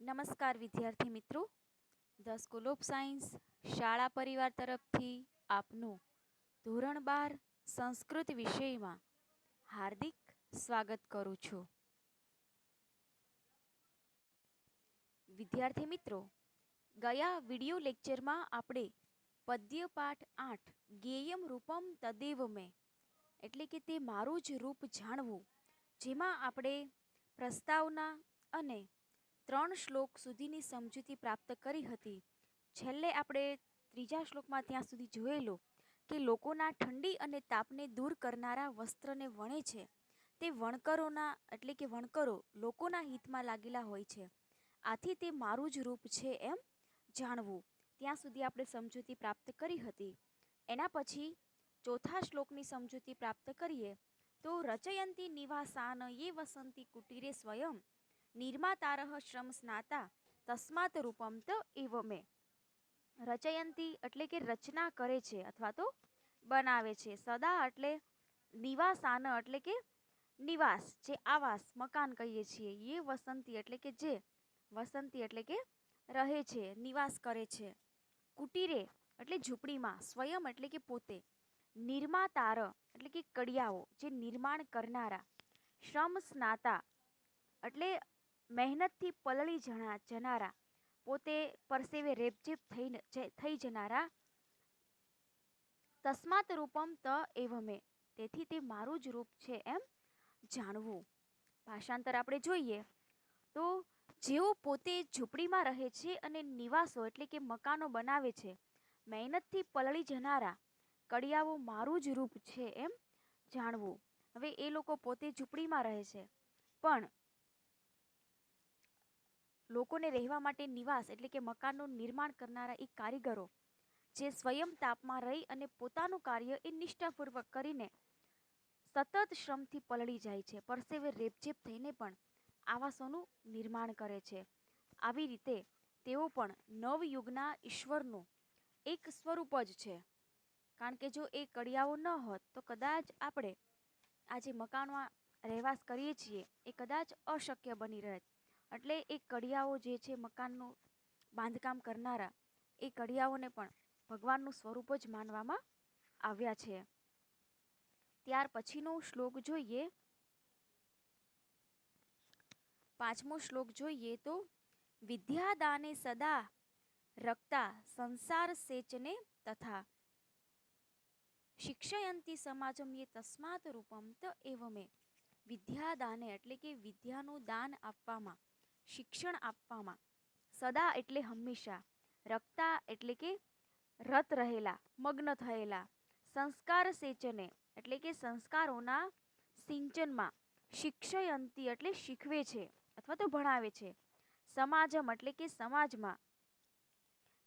નમસ્કાર વિદ્યાર્થી મિત્રો, ધ સ્કૂલ ઓફ સાયન્સ શાળા પરિવાર તરફથી આપનું ધોરણ 12 સંસ્કૃત વિષયમાં હાર્દિક સ્વાગત કરું છું. વિદ્યાર્થી મિત્રો, ગયા વિડિયો લેક્ચરમાં આપણે પદ્ય પાઠ 8 ગેયમ રૂપમ તદેવ મેં એટલે કે તે મારું જ રૂપ જાણવું, જેમાં આપણે પ્રસ્તાવના અને 3 શ્લોક સુધીની સમજૂતી પ્રાપ્ત કરી હતી. છેલ્લે આપણે 3જા શ્લોકમાં ત્યાં સુધી જોયેલું કે લોકોના ઠંડી અને તાપને દૂર કરનારા વસ્ત્રને વણે છે તે વણકરોના એટલે કે વણકરો લોકોના હિતમાં લાગેલા હોય છે. આથી તે મારું જ રૂપ છે એમ જાણવું. ત્યાં સુધી આપણે સમજૂતી પ્રાપ્ત કરી હતી. એના પછી 4થા શ્લોકની સમજૂતી પ્રાપ્ત કરીએ તો રચયંતી નિવાસાન યે વસંતી કુટીરે સ્વયં નિર્માતારઃ શ્રમ સ્નાતા તસ્માત રૂપમ ત એવ મેં. રચયંતી એટલે કે રચના કરે છે અથવા તો બનાવે છે. સદા એટલે નિવાસાન એટલે કે નિવાસ, જે આવાસ મકાન કહીએ છીએ. યે વસંતી એટલે કે જે, વસંતી એટલે કે રહે છે, નિવાસ કરે છે. કુટીરે એટલે ઝૂંપડીમાં, સ્વયં એટલે કે પોતે, નિર્માતાર એટલે કે કડિયાઓ, જે નિર્માણ કરનારા, શ્રમ સ્નાતા એટલે મહેનતથી પલળી જનારા, પોતે પરસેવે રેપઝેપ થઈ જનારા. તસ્માત રૂપમ ત એવ મેં, તેથી તે મારું જ રૂપ છે એમ જાણવું. ભાષાંતર આપણે જોઈએ તો જેઓ પોતે ઝૂંપડીમાં રહે છે અને નિવાસો એટલે કે મકાનો બનાવે છે, મહેનતથી પલળી જનારા કડિયાઓ મારું જ રૂપ છે એમ જાણવું. હવે એ લોકો પોતે ઝૂંપડીમાં રહે છે, પણ લોકોને રહેવા માટે નિવાસ એટલે કે મકાનનું નિર્માણ કરનારા એ કારીગરો, જે સ્વયં તાપમાં રહી અને પોતાનું કાર્ય એ નિષ્ઠાપૂર્વક કરીને સતત શ્રમથી પલળી જાય છે, પરસેવે રેપઝેપ થઈને પણ આવાસોનું નિર્માણ કરે છે. આવી રીતે તેઓ પણ નવયુગના ઈશ્વરનું એક સ્વરૂપ જ છે. કારણ કે જો એ કડિયાઓ ન હોત તો કદાચ આપણે આ જે મકાનમાં રહેવાસ કરીએ છીએ એ કદાચ અશક્ય બની રહેત. એટલે એ કડિયાઓ જે છે મકાનનું બાંધકામ કરનારા, એ કડિયાઓને પણ ભગવાનનું સ્વરૂપ જ માનવામાં આવ્યા છે. ત્યાર પછીનો શ્લોક જોઈએ, 5મો શ્લોક જોઈએ તો વિદ્યાદાને સદા રક્તા સંસાર સેચને તથા શિક્ષયંતી સમાજમ યે તસ્માત રૂપમ ત એવ મેં. વિદ્યાદાને એટલે કે વિદ્યાનું દાન આપવામાં, શિક્ષણ આપવામાં, સદા એટલે હંમેશા, રક્તા એટલે કે રત રહેલા, મગ્ન થયેલા, સંસ્કાર સેચને એટલે કે સંસ્કારોના સિંચનમાં, શિક્ષયંતી એટલે શીખવે છે અથવા તો ભણાવે છે, સમાજમ એટલે કે સમાજમાં,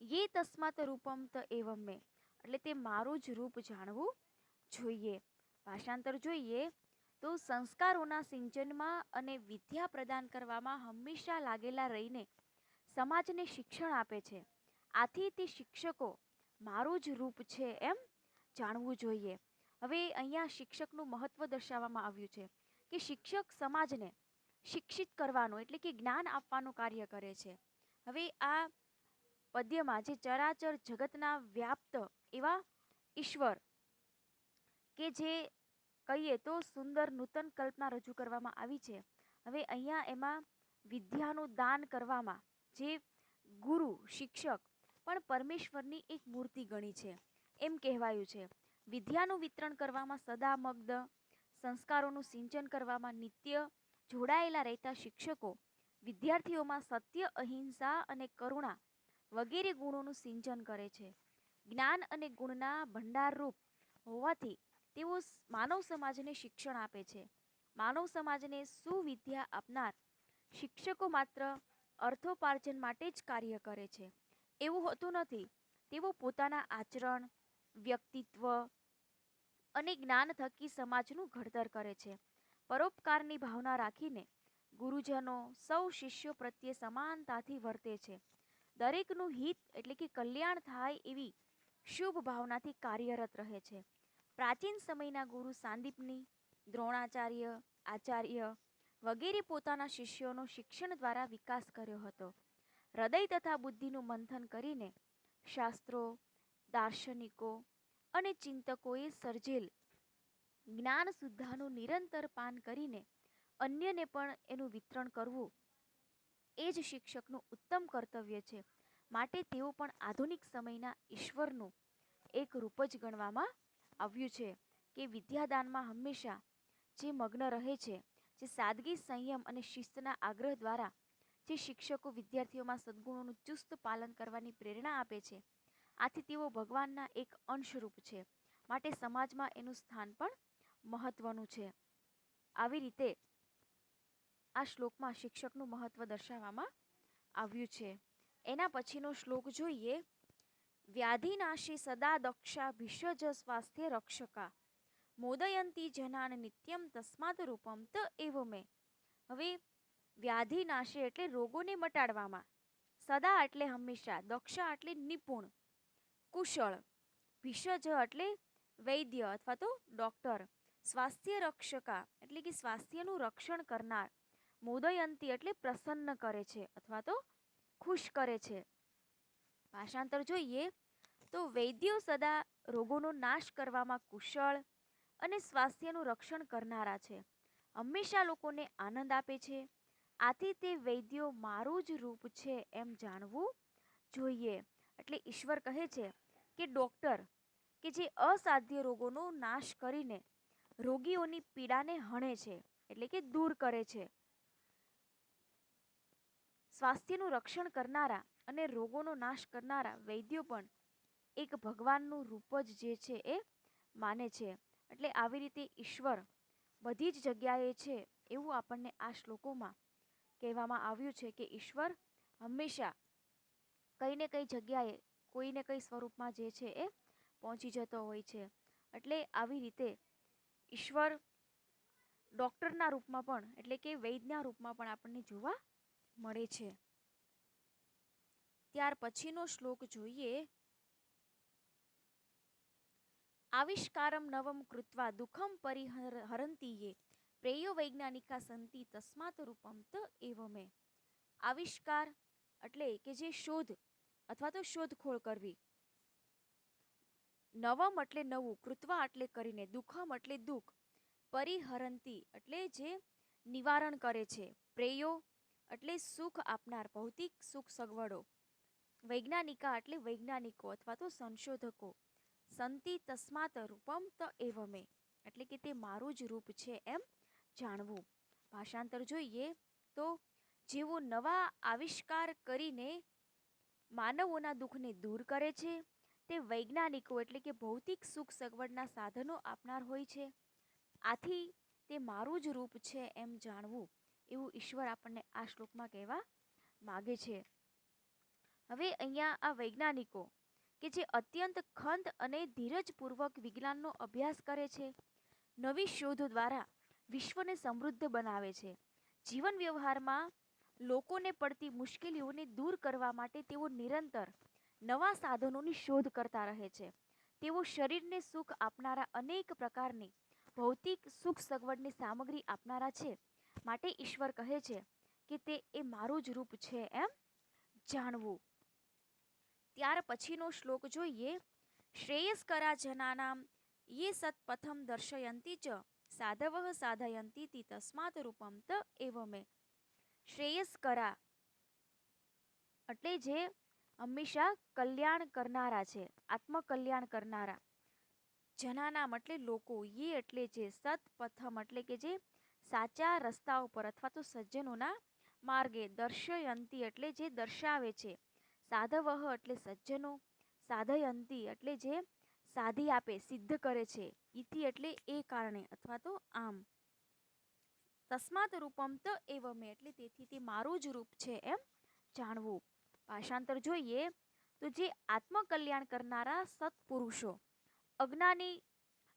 યે તસ્માત રૂપમ ત એવ મેં એટલે તે મારું જ રૂપ જાણવું જોઈએ. ભાષાંતર જોઈએ તો સંસ્કારોના સિંચનમાં અને વિદ્યા પ્રદાન કરવામાં હંમેશા લાગેલા રહીને સમાજને શિક્ષણ આપે છે. આથી તે શિક્ષકો મારું જ રૂપ છે એમ જાણવું જોઈએ. હવે અહીંયા શિક્ષકનું મહત્વ દર્શાવવામાં આવ્યું છે કે શિક્ષક સમાજને શિક્ષિત કરવાનું એટલે કે જ્ઞાન આપવાનું કાર્ય કરે છે. હવે આ પદ્યમાં જે ચરાચર જગતના વ્યાપ્ત એવા ઈશ્વર કે જે કહીએ તો સુંદર નૂતન કલ્પના રજૂ કરવામાં આવી છે. હવે અહીંયા એમાં વિદ્યાનું દાન કરવામાં જે ગુરુ, શિક્ષક પણ પરમેશ્વરની એક મૂર્તિ ગણી છે એમ કહેવાયું છે. વિદ્યાનું વિતરણ કરવામાં સદા મગ્ન, સંસ્કારોનું સિંચન કરવામાં નિત્ય જોડાયેલા રહેતા શિક્ષકો વિદ્યાર્થીઓમાં સત્ય, અહિંસા અને કરુણા વગેરે ગુણોનું સિંચન કરે છે. જ્ઞાન અને ગુણના ભંડારરૂપ હોવાથી તેઓ માનવ સમાજને શિક્ષણ આપે છે. માનવ સમાજને સુવિદ્યા આપનાર શિક્ષકો માત્ર અર્થોપાર્જન માટે જ કાર્ય કરે છે એવું હોતું નથી. તેઓ પોતાના આચરણ, વ્યક્તિત્વ અને જ્ઞાન થકી સમાજનું ઘડતર કરે છે. પરોપકારની ભાવના રાખીને ગુરુજનો સૌ શિષ્યો પ્રત્યે સમાનતાથી વર્તે છે. દરેકનું હિત એટલે કે કલ્યાણ થાય એવી શુભ ભાવનાથી કાર્યરત રહે છે. પ્રાચીન સમયના ગુરુ સાંદીપની, દ્રોણાચાર્ય, આચાર્ય વગેરે પોતાના શિષ્યોનો શિક્ષણ દ્વારા વિકાસ કર્યો હતો. હૃદય તથા બુદ્ધિનું મંથન કરીને શાસ્ત્રો, દાર્શનિકો અને ચિંતકોએ સર્જેલ જ્ઞાન સુદ્ધાનું નિરંતર પાન કરીને અન્યને પણ એનું વિતરણ કરવું એ જ શિક્ષકનું ઉત્તમ કર્તવ્ય છે. માટે તેઓ પણ આધુનિક સમયના ઈશ્વરનું એક રૂપ જ ગણવામાં આવ્યું છે કે વિદ્યાદાનમાં હંમેશા જે મગ્ન રહે છે, જે સાદગી, સંયમ અને શિસ્તના આગ્રહ દ્વારા જે શિક્ષકો વિદ્યાર્થીઓમાં સદ્ગુણોનું ચુસ્ત પાલન કરવાની પ્રેરણા આપે છે, આથી તેઓ ભગવાનના એક અંશરૂપ છે. માટે સમાજમાં એનું સ્થાન પણ મહત્વનું છે. આવી રીતે આ શ્લોકમાં શિક્ષકનું મહત્વ દર્શાવવામાં આવ્યું છે. એના પછીનો શ્લોક જોઈએ. વ્યાધિનાશી સદા દક્ષા ભિષજ સ્વાસ્થ્ય રક્ષકા મોદયંતી જનાન નિત્યમ તસ્માત રૂપમ ત એવ મેં. હવે વ્યાધિનાશે એટલે રોગોને મટાડવામાં, સદા એટલે હંમેશા, દક્ષા એટલે નિપુણ, કુશળ, ભિષજ એટલે વૈદ્ય અથવા તો ડોક્ટર, સ્વાસ્થ્ય રક્ષકા એટલે કે સ્વાસ્થ્યનું રક્ષણ કરનાર, મોદયંતી એટલે પ્રસન્ન કરે છે અથવા તો ખુશ કરે છે. ભાષાંતર જોઈએ તો વૈદ્યો સદા રોગોનો નાશ કરવામાં કુશળ અને સ્વાસ્થ્યનું રક્ષણ કરનારા છે, હંમેશા લોકોને આનંદ આપે છે. આથી તે વૈદ્યો મારું જ રૂપ છે એમ જાણવું જોઈએ. એટલે ઈશ્વર કહે છે કે ડોક્ટર કે જે અસાધ્ય રોગોનો નાશ કરીને રોગીઓની પીડાને હણે છે એટલે કે દૂર કરે છે, સ્વાસ્થ્યનું રક્ષણ કરનારા અને રોગોનો નાશ કરનારા વૈદ્યો પણ એક ભગવાનનું રૂપ જ જે છે એ માને છે. એટલે આવી રીતે ઈશ્વર બધી જ જગ્યાએ છે એવું આપણને આ શ્લોકોમાં કહેવામાં આવ્યું છે કે ઈશ્વર હંમેશા કઈ ને કઈ જગ્યાએ કોઈને કઈ સ્વરૂપમાં જે છે એ પહોંચી જતો હોય છે. એટલે આવી રીતે ઈશ્વર ડોક્ટરના રૂપમાં પણ એટલે કે વૈદ્યના રૂપમાં પણ આપણને જોવા મળે છે. ત્યાર પછીનો શ્લોક જોઈએ. આવિષ્કારમ નવમ કૃત્વા દુઃખમ પરિહરંતી યે પ્રેયો વૈજ્ઞાનિકા સંતિ તસ્માત રૂપમ ત એવ મેં. આવિષ્કાર એટલે કે જે શોધ અથવા તો શોધખોળ કરવી, નવમ એટલે નવું, કૃત્વા એટલે કરીને, દુઃખમ એટલે દુઃખ, પરિહરંતી એટલે જે નિવારણ કરે છે, પ્રેયો એટલે સુખ આપનાર ભૌતિક સુખ સગવડો, વૈજ્ઞાનિકા એટલે વૈજ્ઞાનિકો અથવા તો સંશોધકો, સંતિ તસ્માત રૂપમ ત એવ મેં એટલે કે તે મારું જ રૂપ છે એમ જાણવું. ભાષાંતર જોઈએ તો જેઓ નવા આવિષ્કાર કરીને માનવોના દુઃખને દૂર કરે છે, તે વૈજ્ઞાનિકો એટલે કે ભૌતિક સુખ સગવડના સાધનો આપનાર હોય છે. આથી તે મારું જ રૂપ છે એમ જાણવું એવું ઈશ્વર આપણને આ શ્લોકમાં કહેવા માગે છે. હવે અહીંયા આ વૈજ્ઞાનિકો કે જે અત્યંત ખંત અને ધીરજપૂર્વક વિજ્ઞાનનો અભ્યાસ કરે છે, નવી શોધો દ્વારા વિશ્વને સમૃદ્ધ બનાવે છે, જીવન વ્યવહારમાં લોકોને પડતી મુશ્કેલીઓને દૂર કરવા માટે તેઓ નિરંતર નવા સાધનોની શોધ કરતા રહે છે. તેઓ શરીરને સુખ આપનારા અનેક પ્રકારની ભૌતિક સુખ સગવડની સામગ્રી આપનારા છે. માટે ઈશ્વર કહે છે કે તે એ મારું જ રૂપ છે એમ જાણવું. ત્યાર પછીનો શ્લોક જોઈએ. શ્રેયસ્કરા જનાનામ યે સત્પથમ દર્શયંતી ચ સાધવઃ સાધયંતી તિ તસ્માત રૂપમ ત એવ મેં. શ્રેયસ્કરા એટલે જે હંમેશા કલ્યાણ કરનારા છે, આત્મકલ્યાણ કરનારા, જનાનામ એટલે લોકો, યે એટલે જે, સત્પથમ એટલે કે જે સાચા રસ્તા ઉપર અથવા તો સજ્જનોના માર્ગે, દર્શયંતી એટલે જે દર્શાવે છે, સાધવઃ એટલે સજ્જનો, સાધયંતી એટલે જે સાધી આપે, સિદ્ધ કરે છે, ઇતિ એટલે એ કારણે અથવા તો આમ, તસ્માત રૂપમ ત એવ મેં એટલે તેથી તે મારું જ રૂપ છે એમ જાણવું. ભાષાંતર જોઈએ તો જે આત્મકલ્યાણ કરનારા સત્પુરુષો અજ્ઞાની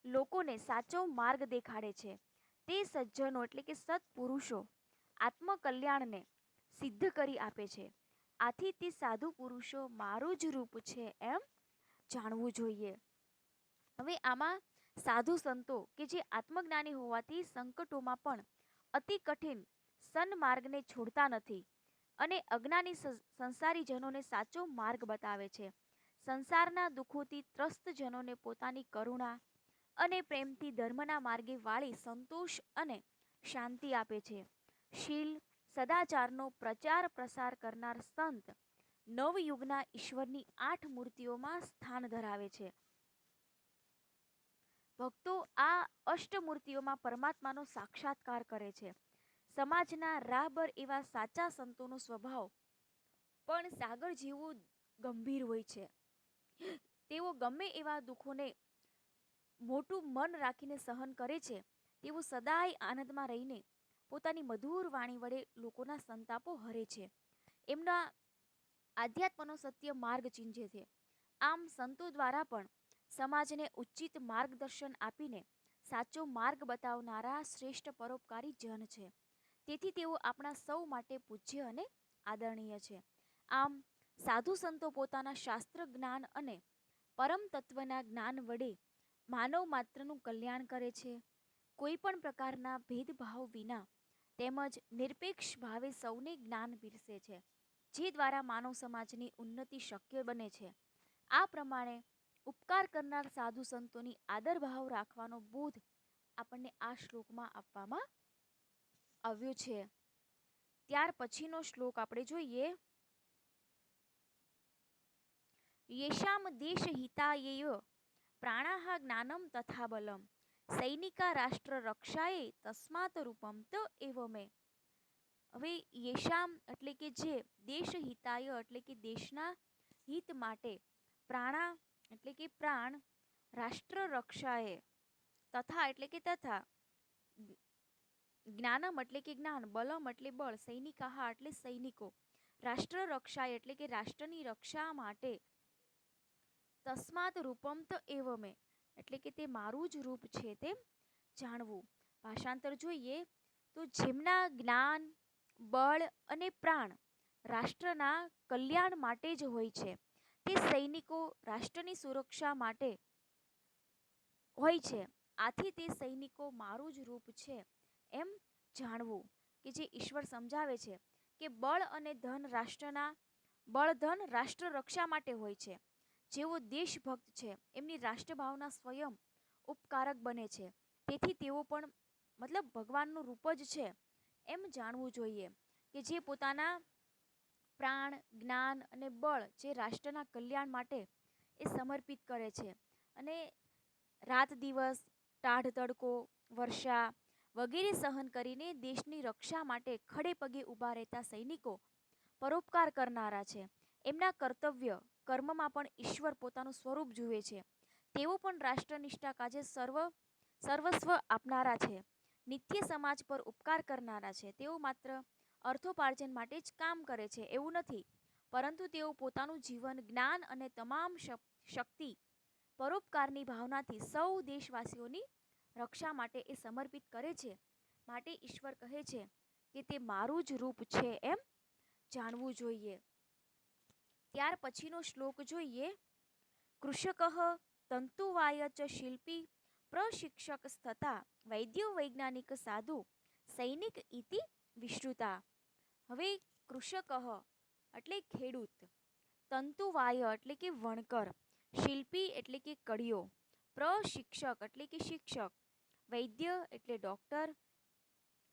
લોકોને સાચો માર્ગ દેખાડે છે, તે સજ્જનો એટલે કે સત્પુરુષો આત્મકલ્યાણને સિદ્ધ કરી આપે છે. આથી તે સાધુ પુરુષો મારું જ રૂપ છે એમ જાણવું જોઈએ. હવે આમાં સાધુ સંતો કે જે આત્મજ્ઞાની હોવાથી સંકટોમાં પણ અતિ કઠિન સન્માર્ગને છોડતા નથી અને અજ્ઞાની સંસારીજનોને સાચો માર્ગ બતાવે છે. સંસારના દુઃખોથી ત્રસ્ત જનોને પોતાની કરુણા અને પ્રેમથી ધર્મના માર્ગે વાળી સંતોષ અને શાંતિ આપે છે. શીલ સદાચારનો પ્રચાર પ્રસાર કરનાર સંત નવયુગના ઈશ્વરની 8 મૂર્તિઓમાં સ્થાન ધરાવે છે. ભક્તો આ અષ્ટમૂર્તિઓમાં પરમાત્માનો સાક્ષાત્કાર કરે છે. સમાજના રાહબર એવા સાચા સંતોનો સ્વભાવ પણ સાગર જેવો ગંભીર હોય છે. તેઓ ગમે એવા દુઃખોને મોટું મન રાખીને સહન કરે છે. તેઓ સદાય આનંદમાં રહીને પોતાની મધુર વાણી વડે લોકોના સંતાપો હરે છે. એમના આધ્યાત્મનો સત્ય માર્ગ ચિંધે છે. આમ સંતો દ્વારા પણ સમાજને ઉચિત માર્ગદર્શન આપીને સાચો માર્ગ બતાવનારા શ્રેષ્ઠ પરોપકારી જન છે. તેથી તેઓ આપણા સૌ માટે પૂજ્ય અને આદરણીય છે. આમ સાધુ સંતો પોતાના શાસ્ત્ર જ્ઞાન અને પરમ તત્વના જ્ઞાન વડે માનવ માત્રનું કલ્યાણ કરે છે. કોઈ પણ પ્રકારના ભેદભાવ વિના તેમજ નિરપેક્ષ ભાવે સૌને જ્ઞાન પીરસે છે, જે દ્વારા માનવ સમાજની ઉન્નતિ શક્ય બને છે. આ પ્રમાણે ઉપકાર કરનાર સાધુ સંતોની આદરભાવ રાખવાનો બોધ આપણને આ શ્લોકમાં આપવામાં આવ્યો છે. ત્યાર પછીનો શ્લોક આપણે જોઈએ. યેષામ દેશ હિતાય પ્રાણાહ જ્ઞાનમ તથા બલમ સૈનિકા રાષ્ટ્ર રક્ષાએ તસ્માત રૂપમ ત એવ મે. હવે યેષામ એટલે કે જે, દેશ હિતાય એટલે કે દેશના હિત માટે, પ્રાણા એટલે કે પ્રાણ, રાષ્ટ્ર રક્ષાએ તથા એટલે કે તથા, જ્ઞાનમ એટલે કે જ્ઞાન, બલમ એટલે બળ, સૈનિકાહ એટલે સૈનિકો, રાષ્ટ્ર રક્ષાએ એટલે કે રાષ્ટ્રની રક્ષા માટે, તસ્માત રૂપમ ત એવ મે એટલે કે તે મારું જ રૂપ છે તેમ જાણવું. ભાષાંતર જોઈએ તો જેમના જ્ઞાન, બળ અને પ્રાણ રાષ્ટ્રના કલ્યાણ માટે જ હોય છે, તે સૈનિકો રાષ્ટ્રની સુરક્ષા માટે હોય છે. આથી તે સૈનિકો મારું જ રૂપ છે એમ જાણવું. કે જે ઈશ્વર સમજાવે છે કે બળ અને ધન રાષ્ટ્રના, બળ ધન રાષ્ટ્ર રક્ષા માટે હોય છે. જેઓ દેશભક્ત છે એમની રાષ્ટ્રભાવના સ્વયં ઉપકારક બને છે. તેથી તેઓ પણ મતલબ ભગવાનનું રૂપ જ છે એમ જાણવું જોઈએ. કે જે પોતાના પ્રાણ, જ્ઞાન અને બળ જે રાષ્ટ્રના કલ્યાણ માટે એ સમર્પિત કરે છે. અને રાત દિવસ, ટાઢ તડકો, વર્ષા વગેરે સહન કરીને દેશની રક્ષા માટે ખડે પગે ઊભા રહેતા સૈનિકો પરોપકાર કરનારા છે. એમના કર્તવ્ય કર્મમાં પણ ઈશ્વર પોતાનું સ્વરૂપ જુએ છે. તેઓ પણ રાષ્ટ્રનિષ્ઠા કાજે સર્વસ્વ આપનારા છે. નિત્ય સમાજ પર ઉપકાર કરનારા છે. તેઓ માત્ર અર્થોપાર્જન માટે જ કામ કરે છે એવું નથી, પરંતુ તેઓ પોતાનું જીવન, જ્ઞાન અને તમામ શક્તિ પરોપકારની ભાવનાથી સૌ દેશવાસીઓની રક્ષા માટે એ સમર્પિત કરે છે. માટે ઈશ્વર કહે છે કે તે મારું જ રૂપ છે એમ જાણવું જોઈએ. ત્યાર પછીનો શ્લોક જોઈએ. કૃષક તંતુવાય ચ શિલ્પી પ્રશિક્ષક તથા વૈદ્યો વૈજ્ઞાનિક સાધુ સૈનિક ઇતિ વિશ્રુતા. હવે કૃષક એટલે ખેડૂત, તંતુવાય એટલે કે વણકર, શિલ્પી એટલે કે કડિયો, પ્રશિક્ષક એટલે કે શિક્ષક, વૈદ્ય એટલે ડોક્ટર,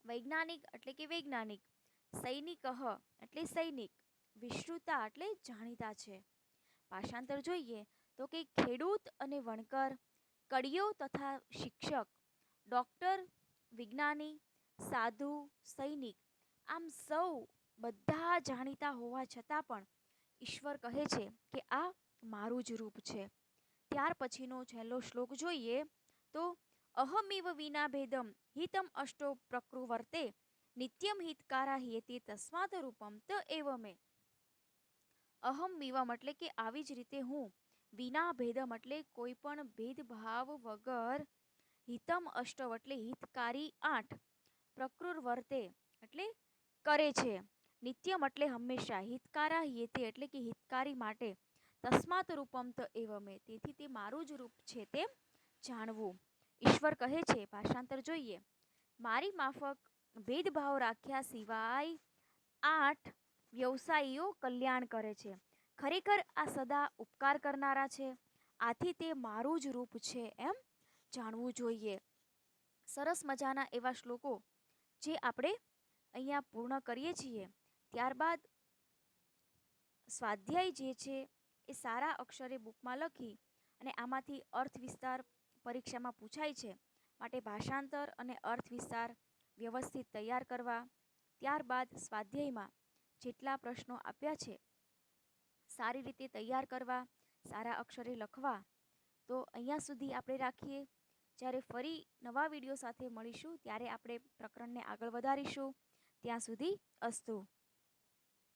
વૈજ્ઞાનિક એટલે કે વૈજ્ઞાનિક, સૈનિક એટલે સૈનિક, વિશ્રુતા એટલે જાણીતા છે. ભાષાંતર જોઈએ તો કે ખેડૂત અને વણકર, કડિયો તથા શિક્ષક, ડોક્ટર, વિજ્ઞાની, સાધુ, સૈનિક, આમ સૌ બધા જાણીતા હોવા છતાં પણ ઈશ્વર કહે છે કે આ મારું જ રૂપ છે. ત્યાર પછીનો છેલ્લો શ્લોક જોઈએ તો અહમિવ વિના ભેદમ હિતમ અષ્ટો પ્રકૃવર્તે નિત્યમ હિતકારા હિયતે તસ્માત રૂપમ ત એવ મે. અહમ વિવમ એટલે કે આવી જ રીતે હું, વિના ભેદમ એટલે કોઈ પણ ભેદભાવ વગર, હિતમ અષ્ટવ એટલે હિતકારી 8, પ્રકૃર્વર્તે એટલે કરે છે, નિત્યમ એટલે હંમેશા, હિતકારા હિયતે એટલે કે હિતકારી માટે, તસ્માત રૂપમ ત એવ મે તેથી તે મારું જ રૂપ છે તેમ જાણવું. ઈશ્વર કહે છે, ભાષાંતર જોઈએ, મારી માફક ભેદભાવ રાખ્યા સિવાય 8 વ્યવસાયીઓ કલ્યાણ કરે છે. ખરેખર આ સદા ઉપકાર કરનારા છે, આથી તે મારું જ રૂપ છે એમ જાણવું જોઈએ. સરસ મજાના એવા શ્લોકો જે આપણે અહીંયા પૂર્ણ કરીએ છીએ. ત્યારબાદ સ્વાધ્યાય જે છે એ સારા અક્ષરે બુકમાં લખી અને આમાંથી અર્થ વિસ્તાર પરીક્ષામાં પૂછાય છે, માટે ભાષાંતર અને અર્થ વિસ્તાર વ્યવસ્થિત તૈયાર કરવા. ત્યારબાદ સ્વાધ્યાયમાં જેટલા પ્રશ્નો આપ્યા છે સારી રીતે તૈયાર કરવા, સારા અક્ષરે લખવા. તો અહીંયા સુધી આપણે રાખીએ. જ્યારે ફરી નવા વિડીયો સાથે મળીશું ત્યારે આપણે પ્રકરણને આગળ વધારીશું. ત્યાં સુધી અસ્તુ.